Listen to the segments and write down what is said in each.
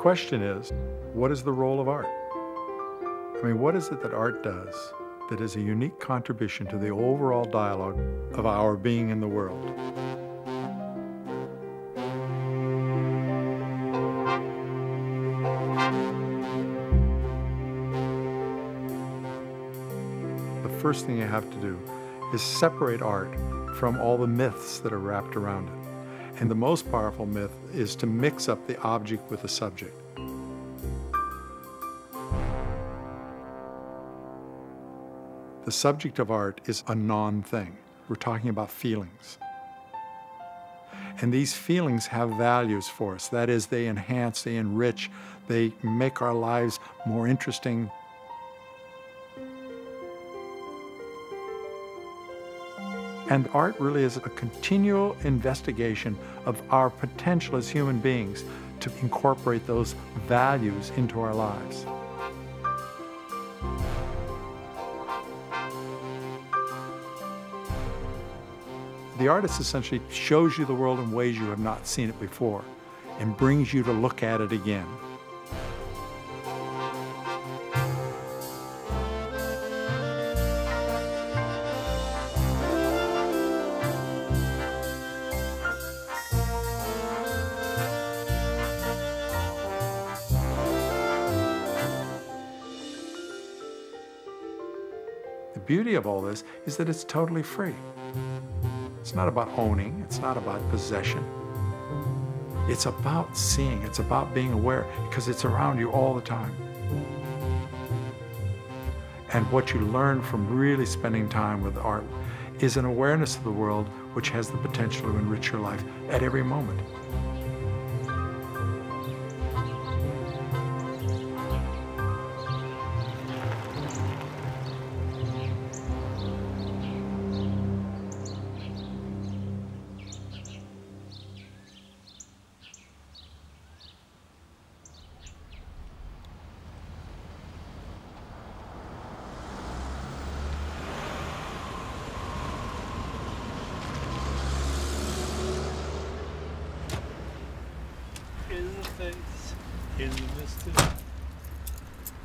question is, what is the role of art? I mean, what is it that art does that is a unique contribution to the overall dialogue of our being in the world? The first thing you have to do is separate art from all the myths that are wrapped around it. And the most powerful myth is to mix up the object with the subject. The subject of art is a non-thing. We're talking about feelings. And these feelings have values for us. That is, they enhance, they enrich, they make our lives more interesting. And art really is a continual investigation of our potential as human beings to incorporate those values into our lives. The artist essentially shows you the world in ways you have not seen it before and brings you to look at it again. The beauty of all this is that it's totally free. It's not about owning, it's not about possession. It's about seeing, it's about being aware, because it's around you all the time. And what you learn from really spending time with art is an awareness of the world which has the potential to enrich your life at every moment. In the face, in the misty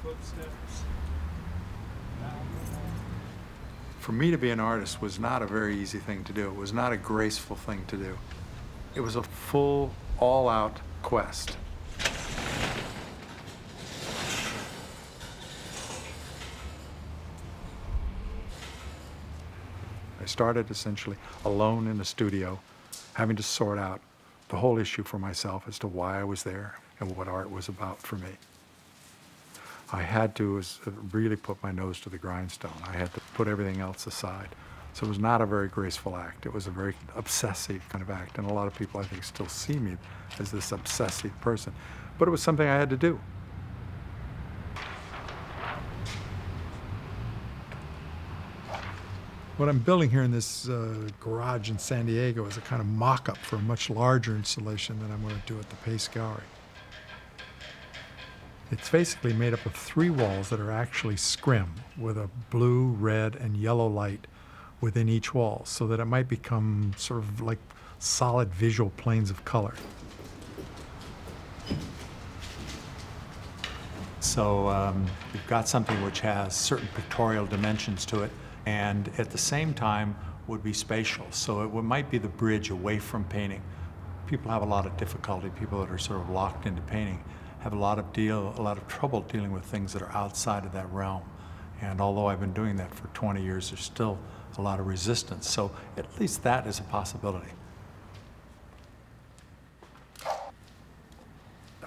footsteps. For me to be an artist was not a very easy thing to do. It was not a graceful thing to do. It was a full, all-out quest. I started essentially alone in the studio, having to sort out the whole issue for myself as to why I was there and what art was about for me. I had to really put my nose to the grindstone. I had to put everything else aside. So it was not a very graceful act. It was a very obsessive kind of act. And a lot of people, I think, still see me as this obsessive person. But it was something I had to do. What I'm building here in this garage in San Diego is a kind of mock-up for a much larger installation that I'm going to do at the Pace Gallery. It's basically made up of 3 walls that are actually scrim with a blue, red, and yellow light within each wall so that it might become sort of like solid visual planes of color. So you've got something which has certain pictorial dimensions to it, and at the same time would be spatial. So it might be the bridge away from painting. People have a lot of difficulty, people that are sort of locked into painting, have a lot of trouble dealing with things that are outside of that realm. And although I've been doing that for 20 years, there's still a lot of resistance. So at least that is a possibility.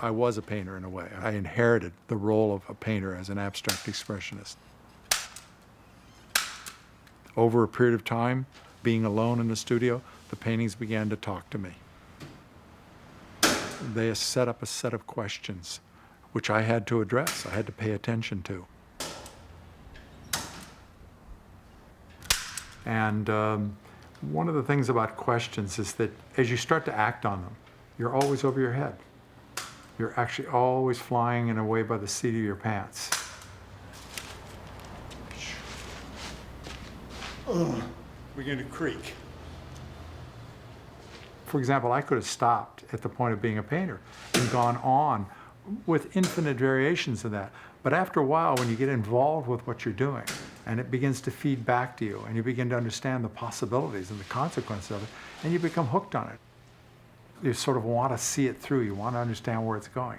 I was a painter in a way. I inherited the role of a painter as an abstract expressionist. Over a period of time, being alone in the studio, the paintings began to talk to me. They set up a set of questions which I had to address, I had to pay attention to. And one of the things about questions is that as you start to act on them, you're always over your head. You're actually always flying in away by the seat of your pants. We're going to creak. For example, I could have stopped at the point of being a painter and gone on with infinite variations of that. But after a while, when you get involved with what you're doing, and it begins to feed back to you, and you begin to understand the possibilities and the consequences of it, and you become hooked on it. You sort of want to see it through. You want to understand where it's going.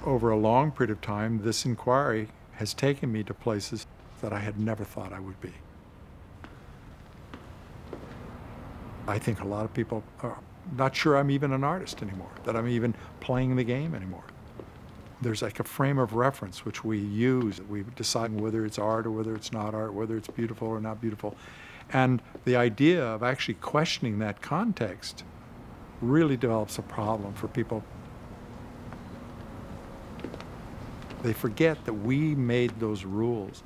Over a long period of time, this inquiry has taken me to places that I had never thought I would be. I think a lot of people are not sure I'm even an artist anymore, that I'm even playing the game anymore. There's like a frame of reference which we use. We decide whether it's art or whether it's not art, whether it's beautiful or not beautiful. And the idea of actually questioning that context really develops a problem for people. They forget that we made those rules.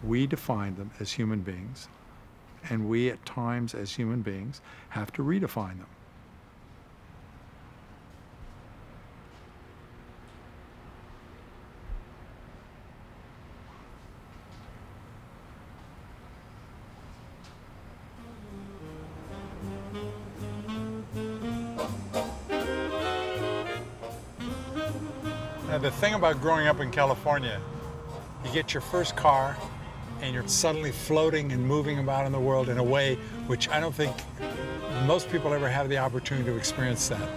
We defined them as human beings, and we at times as human beings have to redefine them. Now, the thing about growing up in California, you get your first car and you're suddenly floating and moving about in the world in a way which I don't think most people ever have the opportunity to experience that.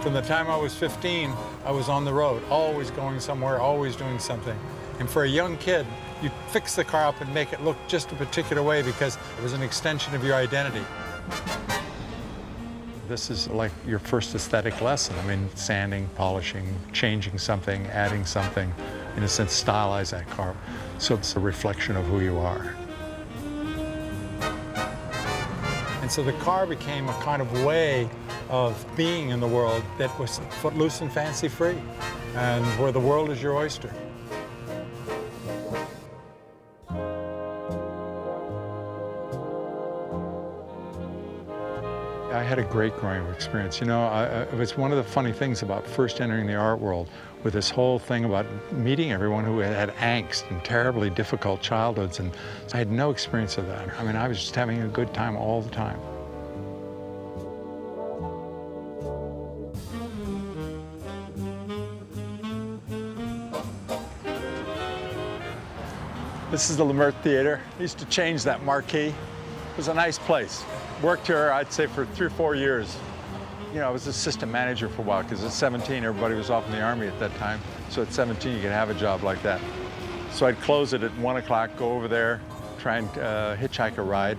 From the time I was 15, I was on the road, always going somewhere, always doing something. And for a young kid, you fix the car up and make it look just a particular way because it was an extension of your identity. This is like your first aesthetic lesson. I mean, sanding, polishing, changing something, adding something, in a sense, stylize that car. So it's a reflection of who you are. And so the car became a kind of way of being in the world that was footloose and fancy-free, and where the world is your oyster. I had a great growing up experience. You know, it was one of the funny things about first entering the art world with this whole thing about meeting everyone who had angst and terribly difficult childhoods, and I had no experience of that. I mean, I was just having a good time all the time. This is the Lemert Theater. I used to change that marquee. It was a nice place. Worked here, I'd say, for 3 or 4 years. You know, I was assistant manager for a while because at 17, everybody was off in the Army at that time. So at 17, you could have a job like that. So I'd close it at 1 o'clock, go over there, try and hitchhike a ride,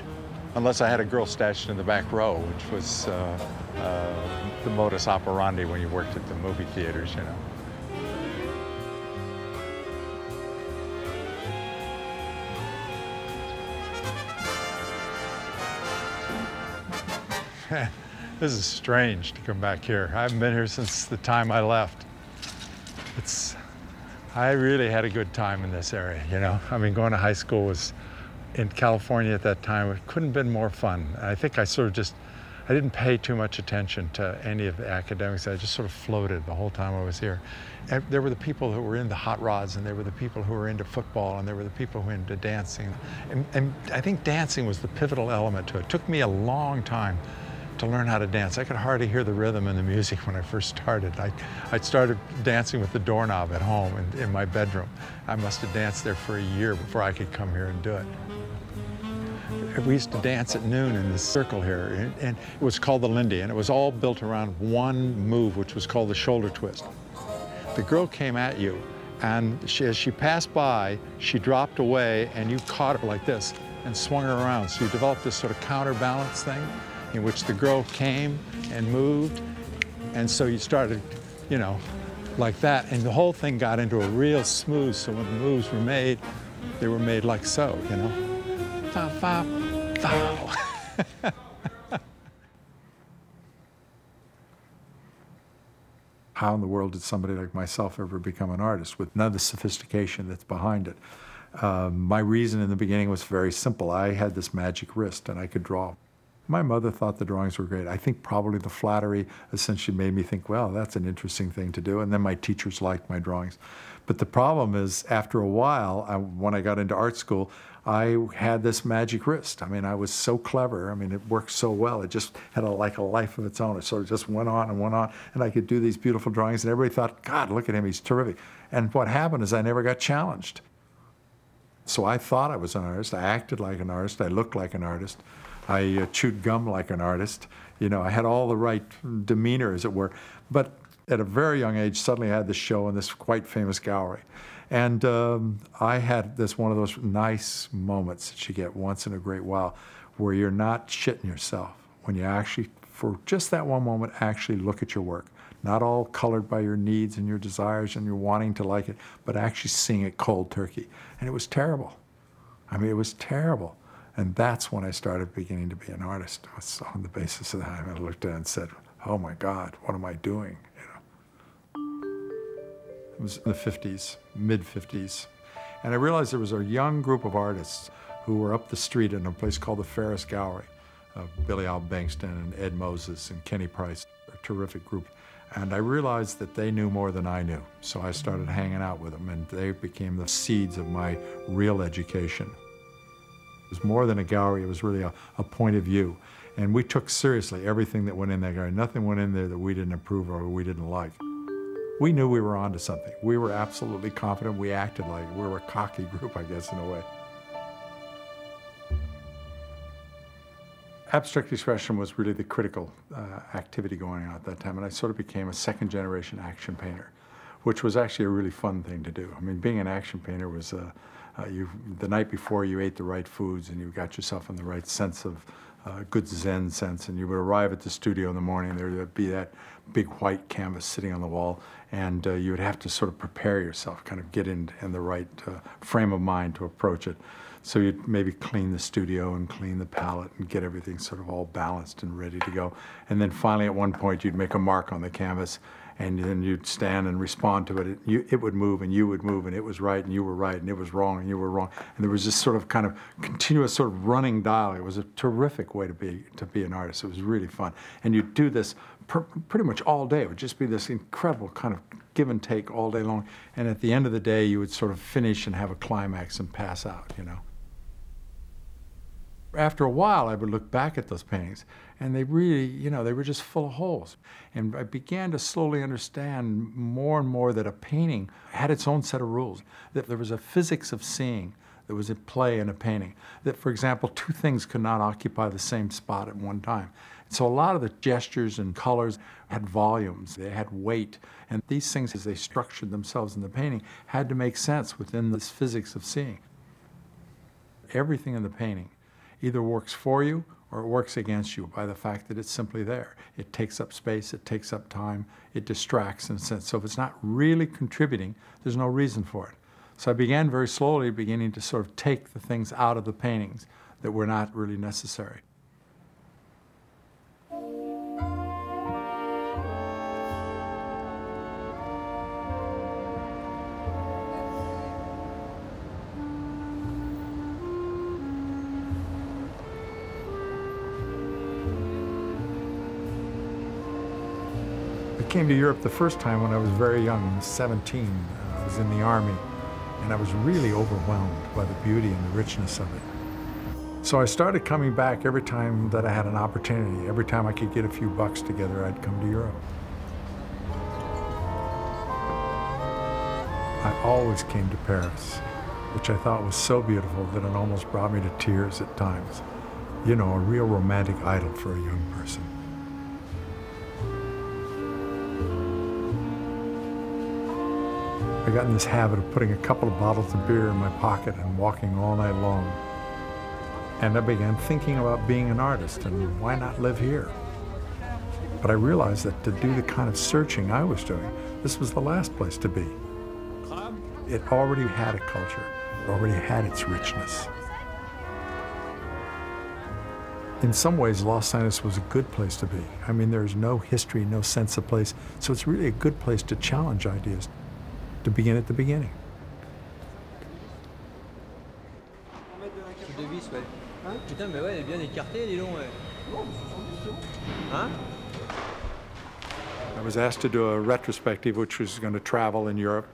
unless I had a girl stashed in the back row, which was the modus operandi when you worked at the movie theaters, you know. This is strange to come back here. I haven't been here since the time I left. I really had a good time in this area, you know. I mean, going to high school was in California at that time. It couldn't have been more fun. I think I sort of I didn't pay too much attention to any of the academics. I just sort of floated the whole time I was here. And there were the people who were into hot rods, and there were the people who were into football, and there were the people who were into dancing. And I think dancing was the pivotal element to it. It took me a long time to learn how to dance. I could hardly hear the rhythm in the music when I first started. I started dancing with the doorknob at home in my bedroom. I must have danced there for a year before I could come here and do it. We used to dance at noon in this circle here, and it was called the Lindy, and it was all built around one move, which was called the shoulder twist. The girl came at you, and as she passed by, she dropped away, and you caught her like this and swung her around. So you developed this sort of counterbalance thing, in which the girl came and moved, and so you started, you know, like that, and the whole thing got into a real smooth, so when the moves were made, they were made like so, you know. Fa, fa, fa. How in the world did somebody like myself ever become an artist with none of the sophistication that's behind it? My reason in the beginning was very simple. I had this magic wrist, and I could draw. My mother thought the drawings were great. I think probably the flattery essentially made me think, well, that's an interesting thing to do. And then my teachers liked my drawings. But the problem is, after a while, when I got into art school, I had this magic wrist. I mean, I was so clever. I mean, it worked so well. It just had like a life of its own. It sort of just went on, and I could do these beautiful drawings, and everybody thought, God, look at him, he's terrific. And what happened is I never got challenged. So I thought I was an artist. I acted like an artist. I looked like an artist. I chewed gum like an artist. You know, I had all the right demeanor, as it were. But at a very young age, suddenly I had this show in this quite famous gallery. And I had one of those nice moments that you get once in a great while where you're not shitting yourself, when you actually, for just that one moment, actually look at your work. Not all colored by your needs and your desires and your wanting to like it, but actually seeing it cold turkey. And it was terrible. I mean, it was terrible. And that's when I started beginning to be an artist. It was on the basis of that. I looked at it and said, oh my God, what am I doing? It was in the 50s, mid-50s. And I realized there was a young group of artists who were up the street in a place called the Ferris Gallery. Billy Al Bankston and Ed Moses and Kenny Price, a terrific group. And I realized that they knew more than I knew. So I started hanging out with them, and they became the seeds of my real education. It was more than a gallery, it was really a point of view. And we took seriously everything that went in that gallery. Nothing went in there that we didn't approve of or we didn't like. We knew we were onto something. We were absolutely confident. We acted like it. We were a cocky group, I guess, in a way. Abstract expression was really the critical activity going on at that time, and I sort of became a second-generation action painter, which was actually a really fun thing to do. I mean, being an action painter was, the night before you ate the right foods and you got yourself in the right sense of good Zen sense, and you would arrive at the studio in the morning, there would be that big white canvas sitting on the wall, and you would have to sort of prepare yourself, kind of get in the right frame of mind to approach it. So you'd maybe clean the studio and clean the palette and get everything sort of all balanced and ready to go. And then finally at one point you'd make a mark on the canvas, and then you'd stand and respond to it. It would move and you would move, and it was right and you were right, and it was wrong and you were wrong. And there was this sort of kind of continuous sort of running dialogue. It was a terrific way to be an artist. It was really fun. And you'd do this pretty much all day. It would just be this incredible kind of give and take all day long. And at the end of the day, you would sort of finish and have a climax and pass out, you know. After a while, I would look back at those paintings, and they really, you know, they were just full of holes. And I began to slowly understand more and more that a painting had its own set of rules, that there was a physics of seeing that was at play in a painting, that, for example, two things could not occupy the same spot at one time. So a lot of the gestures and colors had volumes, they had weight, and these things, as they structured themselves in the painting, had to make sense within this physics of seeing. Everything in the painting either works for you or it works against you by the fact that it's simply there. It takes up space, it takes up time, it distracts in a sense. So if it's not really contributing, there's no reason for it. So I began very slowly beginning to sort of take the things out of the paintings that were not really necessary. I came to Europe the first time when I was very young, I was 17. I was in the army, and I was really overwhelmed by the beauty and the richness of it. So I started coming back every time that I had an opportunity. Every time I could get a few bucks together, I'd come to Europe. I always came to Paris, which I thought was so beautiful that it almost brought me to tears at times. You know, a real romantic idol for a young person. I got in this habit of putting a couple of bottles of beer in my pocket and walking all night long. And I began thinking about being an artist and why not live here? But I realized that to do the kind of searching I was doing, this was the last place to be. It already had a culture, it already had its richness. In some ways, Los Angeles was a good place to be. I mean, there's no history, no sense of place, so it's really a good place to challenge ideas, to begin at the beginning. Putain, mais ouais, elle est bien écartée, dis donc. Huh? I was asked to do a retrospective which was going to travel in Europe,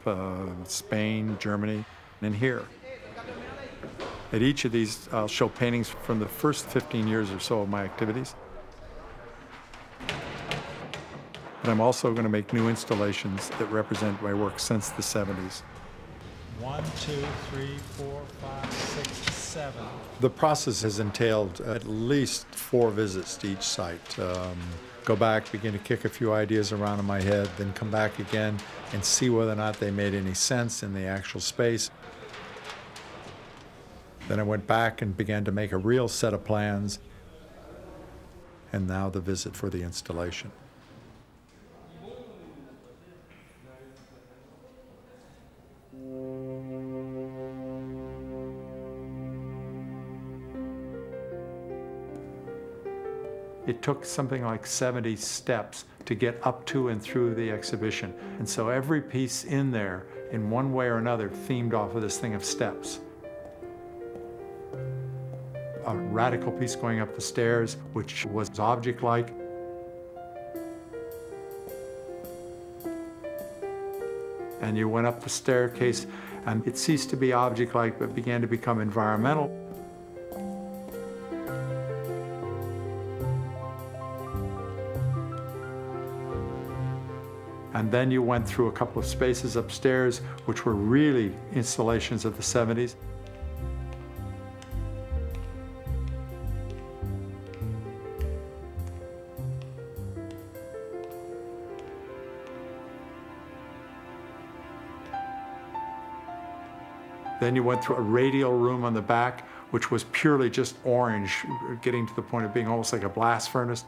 Spain, Germany, and here. At each of these, I'll show paintings from the first 15 years or so of my activities. But I'm also going to make new installations that represent my work since the 70s. 1, 2, 3, 4, 5, 6, 7. The process has entailed at least 4 visits to each site. Go back, begin to kick a few ideas around in my head, then come back again and see whether or not they made any sense in the actual space. Then I went back and began to make a real set of plans, and now the visit for the installation. It took something like 70 steps to get up to and through the exhibition. And so every piece in there, in one way or another, themed off of this thing of steps. A radical piece going up the stairs, which was object-like. And you went up the staircase, and it ceased to be object-like, but began to become environmental. And then you went through a couple of spaces upstairs, which were really installations of the 70s. Then you went through a radial room on the back, which was purely just orange, getting to the point of being almost like a blast furnace.